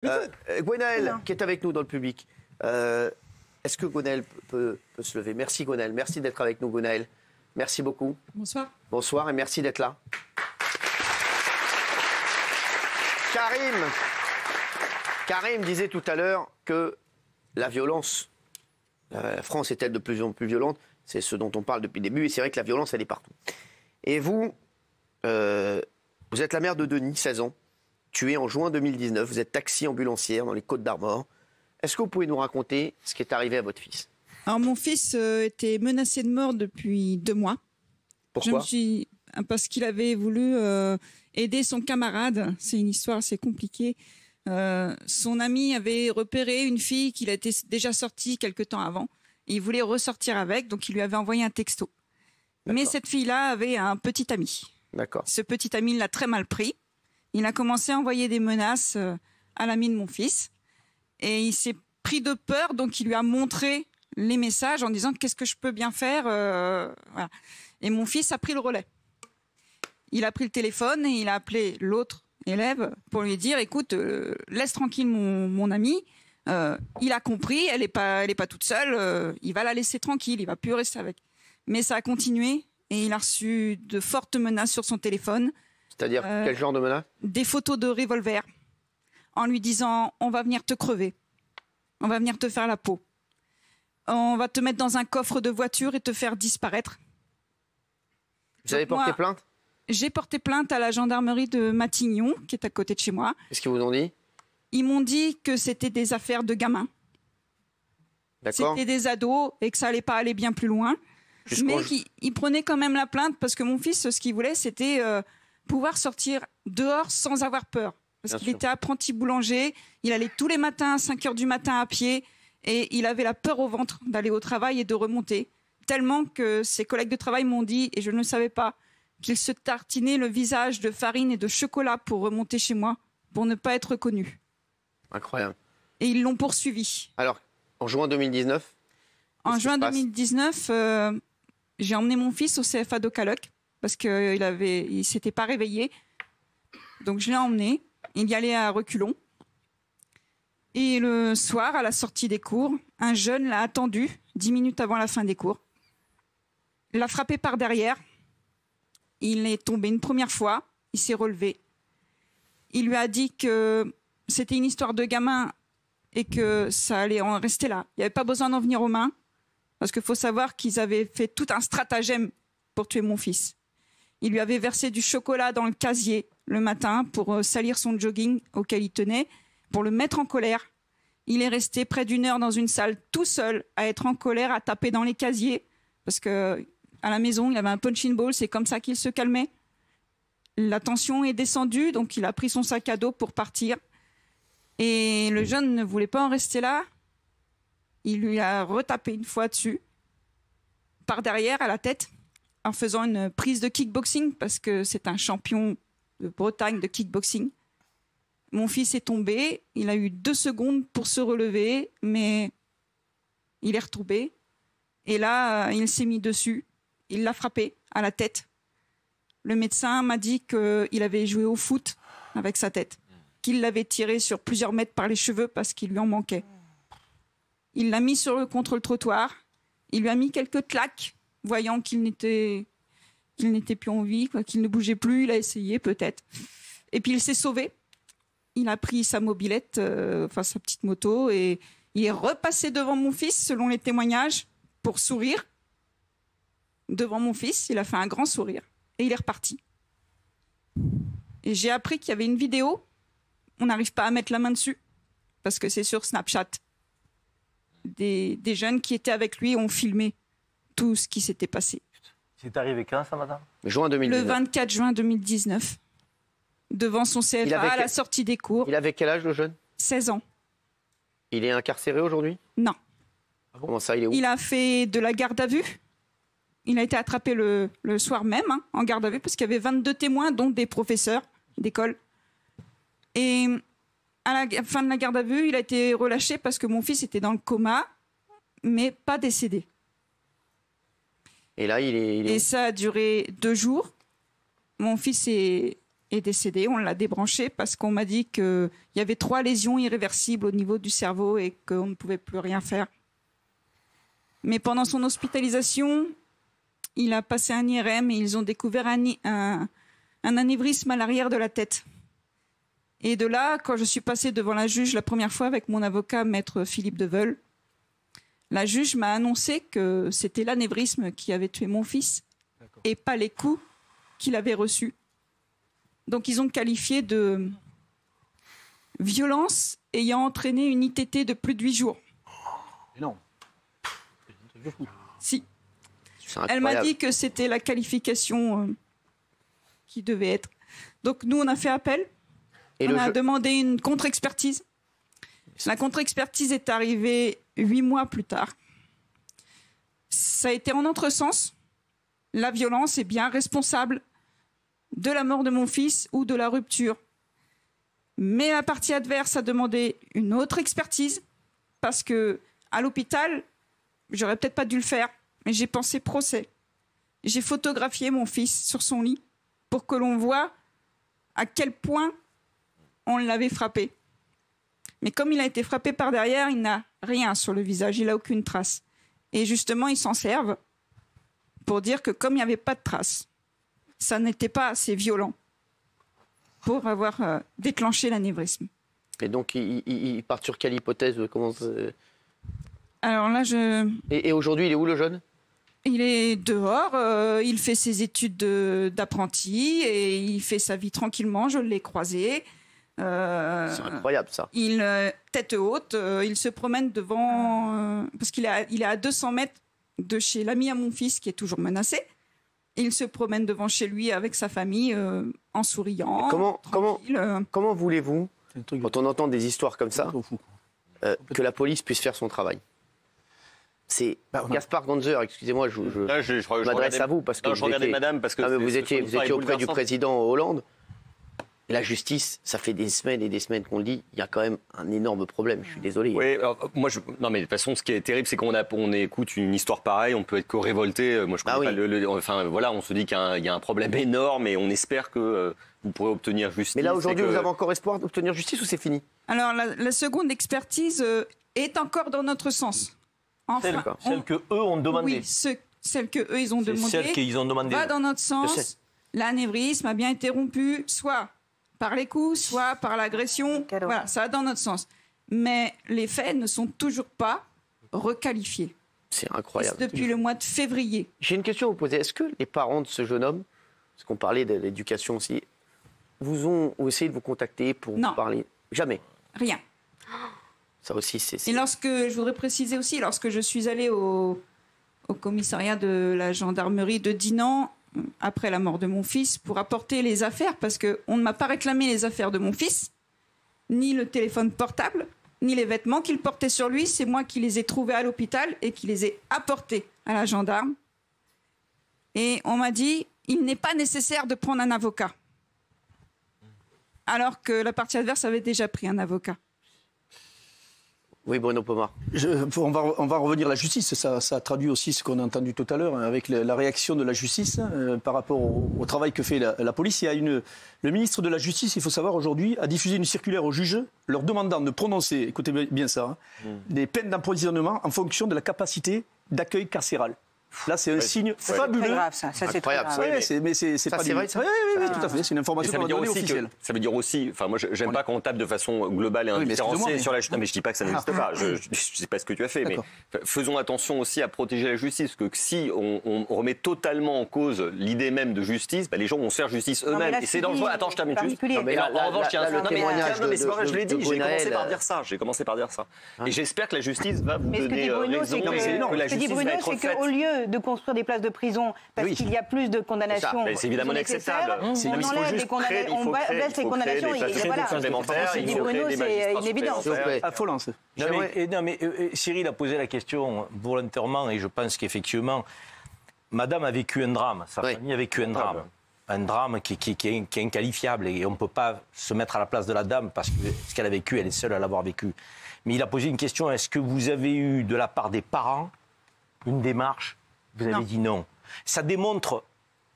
Gwenaëlle, qui est avec nous dans le public. Est-ce que Gwenaëlle peut se lever? Merci Gwenaëlle, merci d'être avec nous Gwenaëlle. Merci beaucoup. Bonsoir. Bonsoir et merci d'être là. Karim disait tout à l'heure que la violence, la France est-elle de plus en plus violente? C'est ce dont on parle depuis le début et c'est vrai que la violence elle est partout. Et vous, vous êtes la mère de Denis, 16 ans, tué en juin 2019. Vous êtes taxi ambulancière dans les Côtes-d'Armor. Est-ce que vous pouvez nous raconter ce qui est arrivé à votre fils? Alors mon fils était menacé de mort depuis 2 mois. Pourquoi? Parce qu'il avait voulu aider son camarade. C'est une histoire assez compliquée. Son ami avait repéré une fille qu'il était déjà sortie quelque temps avant. Et il voulait ressortir avec, donc il lui avait envoyé un texto. Mais cette fille-là avait un petit ami. D'accord. Ce petit ami l'a très mal pris. Il a commencé à envoyer des menaces à l'ami de mon fils. Et il s'est pris de peur, donc il lui a montré les messages en disant qu'est-ce que je peux bien faire. Voilà. Et mon fils a pris le relais. Il a pris le téléphone et il a appelé l'autre élève pour lui dire écoute, laisse tranquille mon ami. Il a compris, elle est pas toute seule. Il va la laisser tranquille, il va plus rester avec. Mais ça a continué et il a reçu de fortes menaces sur son téléphone. C'est-à-dire quel genre de menaces? Des photos de revolver en lui disant on va venir te crever, on va venir te faire la peau, on va te mettre dans un coffre de voiture et te faire disparaître. Vous avez porté plainte? J'ai porté plainte à la gendarmerie de Matignon, qui est à côté de chez moi. Qu'est-ce qu'ils vous ont dit? Ils m'ont dit que c'était des affaires de gamins. D'accord. C'était des ados et que ça allait pas aller bien plus loin. Mais ils prenaient quand même la plainte parce que mon fils, ce qu'il voulait, c'était pouvoir sortir dehors sans avoir peur. Parce qu'il était apprenti boulanger, il allait tous les matins à 5h du matin à pied et il avait la peur au ventre d'aller au travail et de remonter. Tellement que ses collègues de travail m'ont dit, et je ne le savais pas, qu'il se tartinait le visage de farine et de chocolat pour remonter chez moi, pour ne pas être reconnu. Incroyable. Et ils l'ont poursuivi. Alors, en juin 2019 En juin 2019, j'ai emmené mon fils au CFA de Caloc parce qu'il s'était pas réveillé. Donc je l'ai emmené. Il y allait à reculons. Et le soir, à la sortie des cours, un jeune l'a attendu 10 minutes avant la fin des cours. Il l'a frappé par derrière. Il est tombé une première fois. Il s'est relevé. Il lui a dit que c'était une histoire de gamin et que ça allait en rester là. Il n'y avait pas besoin d'en venir aux mains. Parce qu'il faut savoir qu'ils avaient fait tout un stratagème pour tuer mon fils. Il lui avait versé du chocolat dans le casier le matin pour salir son jogging auquel il tenait, pour le mettre en colère. Il est resté près d'1 heure dans une salle tout seul à être en colère, à taper dans les casiers. Parce que à la maison, il avait un punching ball, c'est comme ça qu'il se calmait. La tension est descendue, donc il a pris son sac à dos pour partir. Et le jeune ne voulait pas en rester là. Il lui a retapé une fois dessus, par derrière, à la tête, en faisant une prise de kickboxing, parce que c'est un champion de Bretagne de kickboxing. Mon fils est tombé, il a eu 2 secondes pour se relever, mais il est retombé. Et là, il s'est mis dessus, il l'a frappé à la tête. Le médecin m'a dit qu'il avait joué au foot avec sa tête, qu'il l'avait tiré sur plusieurs mètres par les cheveux parce qu'il lui en manquait. Il l'a mis contre le trottoir. Il lui a mis quelques claques, voyant qu'il n'était plus en vie, qu'il ne bougeait plus. Il a essayé peut-être. Et puis il s'est sauvé. Il a pris sa mobilette, sa petite moto, et il est repassé devant mon fils, selon les témoignages, pour sourire. Devant mon fils, il a fait un grand sourire. Et il est reparti. Et j'ai appris qu'il y avait une vidéo. On n'arrive pas à mettre la main dessus, parce que c'est sur Snapchat. Des jeunes qui étaient avec lui ont filmé tout ce qui s'était passé. C'est arrivé quand, ça, madame? Juin 2019. Le 24 juin 2019. Devant son CFA, à la sortie des cours. Il avait quel âge, le jeune? 16 ans. Il est incarcéré aujourd'hui? Non. Comment ça, il est où? Il a fait de la garde à vue. Il a été attrapé le soir même, en garde à vue, parce qu'il y avait 22 témoins, dont des professeurs d'école. Et à la fin de la garde à vue, il a été relâché parce que mon fils était dans le coma, mais pas décédé. Et là, il est Et ça a duré 2 jours. Mon fils est est décédé. On l'a débranché parce qu'on m'a dit qu'il y avait 3 lésions irréversibles au niveau du cerveau et qu'on ne pouvait plus rien faire. Mais pendant son hospitalisation, il a passé un IRM et ils ont découvert un anévrisme à l'arrière de la tête. Et de là, quand je suis passée devant la juge la première fois avec mon avocat, maître Philippe Deveul, la juge m'a annoncé que c'était l'anévrisme qui avait tué mon fils et pas les coups qu'il avait reçus. Donc ils ont qualifié de violence ayant entraîné une ITT de plus de 8 jours. Non. Si. Elle m'a dit que c'était la qualification qui devait être. Donc nous, on a fait appel. On a demandé une contre-expertise. La contre-expertise est arrivée 8 mois plus tard. Ça a été en notre sens. La violence est bien responsable de la mort de mon fils ou de la rupture. Mais la partie adverse a demandé une autre expertise parce que à l'hôpital, j'aurais peut-être pas dû le faire, mais j'ai pensé procès. J'ai photographié mon fils sur son lit pour que l'on voit à quel point on l'avait frappé. Mais comme il a été frappé par derrière, il n'a rien sur le visage, il n'a aucune trace. Et justement, ils s'en servent pour dire que comme il n'y avait pas de traces, ça n'était pas assez violent pour avoir déclenché l'anévrisme. Et donc, il part sur quelle hypothèse? Alors là, Et aujourd'hui, il est où, le jeune? Il est dehors, il fait ses études d'apprenti et il fait sa vie tranquillement, je l'ai croisé. C'est incroyable, ça. Tête haute, il se promène devant... parce qu'il est à 200 mètres de chez l'ami à mon fils qui est toujours menacé. Il se promène devant chez lui avec sa famille en souriant. Comment voulez-vous, quand on entend des histoires comme ça, que la police puisse faire son travail? C'est Gaspard Ganzer, excusez-moi, je m'adresse à vous parce que je regardais madame parce que vous étiez auprès du président Hollande. La justice, ça fait des semaines et des semaines qu'on le dit, il y a quand même un énorme problème, je suis désolé. Oui, non mais de toute façon, ce qui est terrible, c'est qu'on écoute une histoire pareille, on peut être que révolté. Moi, je connais pas enfin, voilà, on se dit qu'il y a un problème énorme et on espère que vous pourrez obtenir justice. Mais là, aujourd'hui, vous avez encore espoir d'obtenir justice ou c'est fini? Alors, la seconde expertise est encore dans notre sens. Enfin, celle que eux ont demandé. Oui, celle que eux ils ont demandé. Celle qu'ils ont demandé. Va dans notre sens. L'anévrisme a bien été rompu, soit par les coups, soit par l'agression. Voilà, ça va dans notre sens. Mais les faits ne sont toujours pas requalifiés. C'est incroyable. Depuis le mois de février. J'ai une question à vous poser. Est-ce que les parents de ce jeune homme, parce qu'on parlait de l'éducation aussi, vous ont essayé de vous contacter pour vous parler? Jamais. Rien. Ça aussi, c'est... Et je voudrais préciser aussi, lorsque je suis allée au commissariat de la gendarmerie de Dinan, après la mort de mon fils, pour apporter les affaires, parce qu'on ne m'a pas réclamé les affaires de mon fils, ni le téléphone portable, ni les vêtements qu'il portait sur lui. C'est moi qui les ai trouvés à l'hôpital et qui les ai apportés à la gendarme. Et on m'a dit, il n'est pas nécessaire de prendre un avocat. Alors que la partie adverse avait déjà pris un avocat. Oui, Bruno Pomar. On va revenir à la justice. Ça traduit aussi ce qu'on a entendu tout à l'heure avec la réaction de la justice par rapport au travail que fait la police. Le ministre de la Justice, il faut savoir aujourd'hui, a diffusé une circulaire aux juges leur demandant de prononcer, écoutez bien ça, des peines d'emprisonnement en fonction de la capacité d'accueil carcéral. Là, c'est un signe fabuleux. C'est grave, ça. C'est très grave. Mais c'est pas vrai, ça. Oui, tout à fait. C'est une information qu'on a donnée officielle. Ça veut dire aussi, enfin, moi, j'aime pas qu'on tape de façon globale et indifférenciée sur la justice. Non, mais je dis pas que ça n'existe pas. Je sais pas ce que tu as fait, mais faisons attention aussi à protéger la justice, parce que si on remet totalement en cause l'idée même de justice, les gens vont se faire justice eux-mêmes. Et c'est dangereux. Attends, je termine juste. En revanche, il y a un témoignage. Non, mais c'est pas vrai, je l'ai dit. J'ai commencé par dire ça. Et j'espère que la justice va vous donner raison. Ce que dit Bruno, c'est qu'au lieu de construire des places de prison parce qu'il y a plus de condamnations. C'est évidemment inacceptable. On enlève les condamnations, on baisse les condamnations. Ce que dit Bruno, c'est une évidence. Affolant. Non, mais Cyril a posé la question volontairement et je pense qu'effectivement, madame a vécu un drame, sa famille a vécu un drame. Un drame qui est inqualifiable et on ne peut pas se mettre à la place de la dame parce que ce qu'elle a vécu, elle est seule à l'avoir vécu. Mais il a posé une question, est-ce que vous avez eu de la part des parents une démarche? Vous avez dit non. Ça démontre,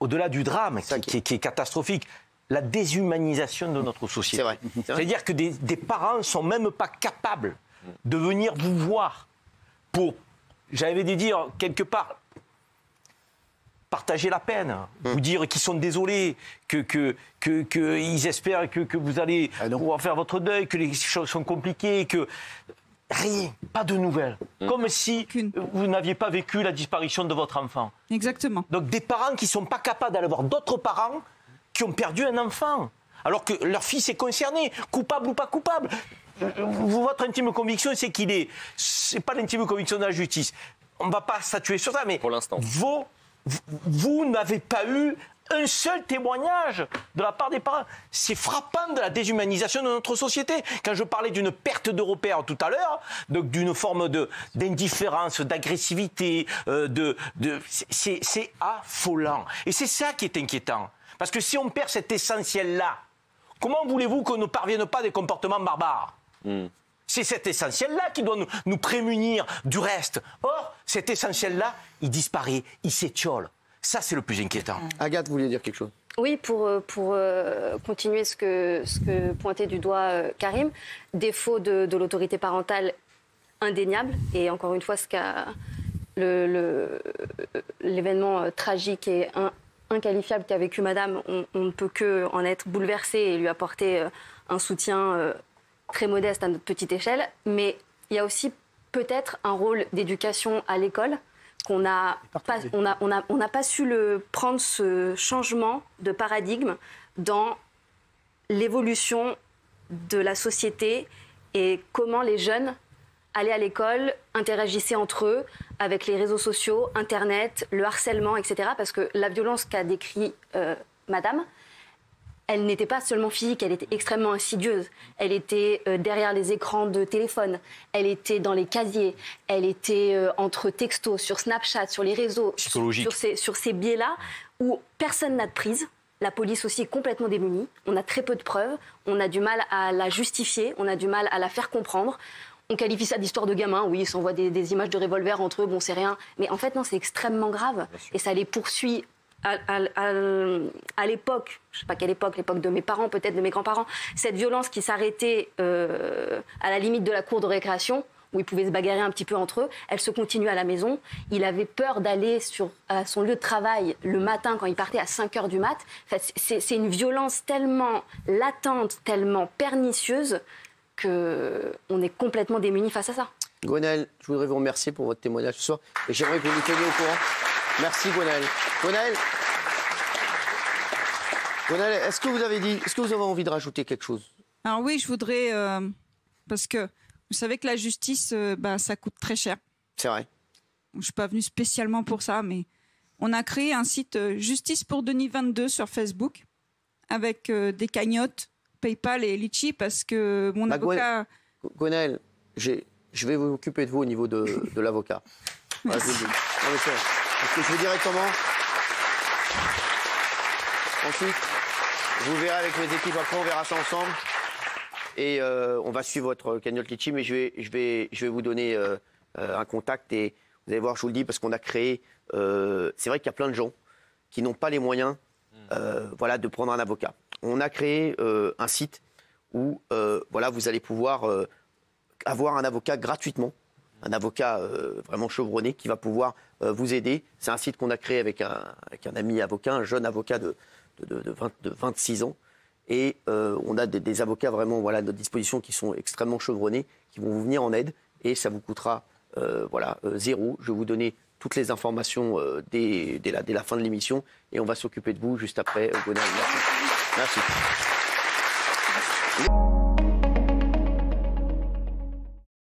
au-delà du drame qui est catastrophique, la déshumanisation de notre société. C'est vrai. C'est-à-dire que des parents ne sont même pas capables de venir vous voir pour, j'avais dit dire quelque part, partager la peine, vous dire qu'ils sont désolés, qu'ils espèrent que vous allez pouvoir faire votre deuil, que les choses sont compliquées, que rien, pas de nouvelles. Comme si vous n'aviez pas vécu la disparition de votre enfant. Exactement. Donc des parents qui ne sont pas capables d'aller voir d'autres parents qui ont perdu un enfant, alors que leur fils est concerné, coupable ou pas coupable. Votre intime conviction, c'est qu'il est... C'est pas l'intime conviction de la justice. On ne va pas statuer sur ça, mais pour l'instant, vous n'avez pas eu un seul témoignage de la part des parents. C'est frappant de la déshumanisation de notre société. Quand je parlais d'une perte de repères tout à l'heure, donc d'une forme d'indifférence, d'agressivité, c'est affolant. Et c'est ça qui est inquiétant. Parce que si on perd cet essentiel-là, comment voulez-vous qu'on ne parvienne pas à des comportements barbares ? C'est cet essentiel-là qui doit nous prémunir du reste. Or, cet essentiel-là, il disparaît, il s'étiole. Ça, c'est le plus inquiétant. Agathe, vous vouliez dire quelque chose ? Oui, pour continuer ce que pointait du doigt Karim, défaut de l'autorité parentale indéniable. Et encore une fois, ce qu'a l'événement tragique et inqualifiable qu'a vécu Madame, on ne peut qu'en être bouleversé et lui apporter un soutien très modeste à notre petite échelle. Mais il y a aussi peut-être un rôle d'éducation à l'école qu'on n'a pas, on n'a pas su prendre ce changement de paradigme dans l'évolution de la société et comment les jeunes allaient à l'école, interagissaient entre eux avec les réseaux sociaux, Internet, le harcèlement, etc. Parce que la violence qu'a décrit Madame, elle n'était pas seulement physique, elle était extrêmement insidieuse. Elle était derrière les écrans de téléphone, elle était dans les casiers, elle était entre textos, sur Snapchat, sur les réseaux, sur ces biais-là, où personne n'a de prise. La police aussi est complètement démunie. On a très peu de preuves, on a du mal à la justifier, on a du mal à la faire comprendre. On qualifie ça d'histoire de gamin, oui, ils s'envoient des images de revolver entre eux, bon, c'est rien. Mais en fait, non, c'est extrêmement grave. Et ça les poursuit à l'époque, je ne sais pas quelle époque, l'époque de mes parents, peut-être de mes grands-parents, cette violence qui s'arrêtait à la limite de la cour de récréation, où ils pouvaient se bagarrer un petit peu entre eux, elle se continue à la maison. Il avait peur d'aller à son lieu de travail le matin quand il partait à 5h du mat. En fait, c'est une violence tellement latente, tellement pernicieuse, qu'on est complètement démunis face à ça. Gwenaëlle, je voudrais vous remercier pour votre témoignage ce soir. Et j'aimerais que vous nous teniez au courant. Merci Gwenaëlle. Gwenaëlle, est-ce que vous avez envie de rajouter quelque chose ? Alors oui, je voudrais... parce que vous savez que la justice, ça coûte très cher. C'est vrai. Je ne suis pas venue spécialement pour ça, mais on a créé un site Justice pour Denis 22 sur Facebook avec des cagnottes, PayPal et Litchi parce que mon avocat... Gwenaëlle, je vais vous occuper de vous au niveau de l'avocat. Voilà, je vous le dis. Parce que je vais directement... Ensuite, vous verrez avec mes équipes, après on verra ça ensemble. Et on va suivre votre cagnotte Litchi, mais je vais vous donner un contact et vous allez voir, je vous le dis, parce qu'on a créé... c'est vrai qu'il y a plein de gens qui n'ont pas les moyens de prendre un avocat. On a créé un site où vous allez pouvoir avoir un avocat gratuitement, un avocat vraiment chevronné qui va pouvoir vous aider. C'est un site qu'on a créé avec un ami avocat, un jeune avocat de 26 ans. Et on a des avocats vraiment à notre disposition qui sont extrêmement chevronnés, qui vont vous venir en aide. Et ça vous coûtera zéro. Je vais vous donner toutes les informations dès la fin de l'émission. Et on va s'occuper de vous juste après. Gwenaëlle, merci. Merci.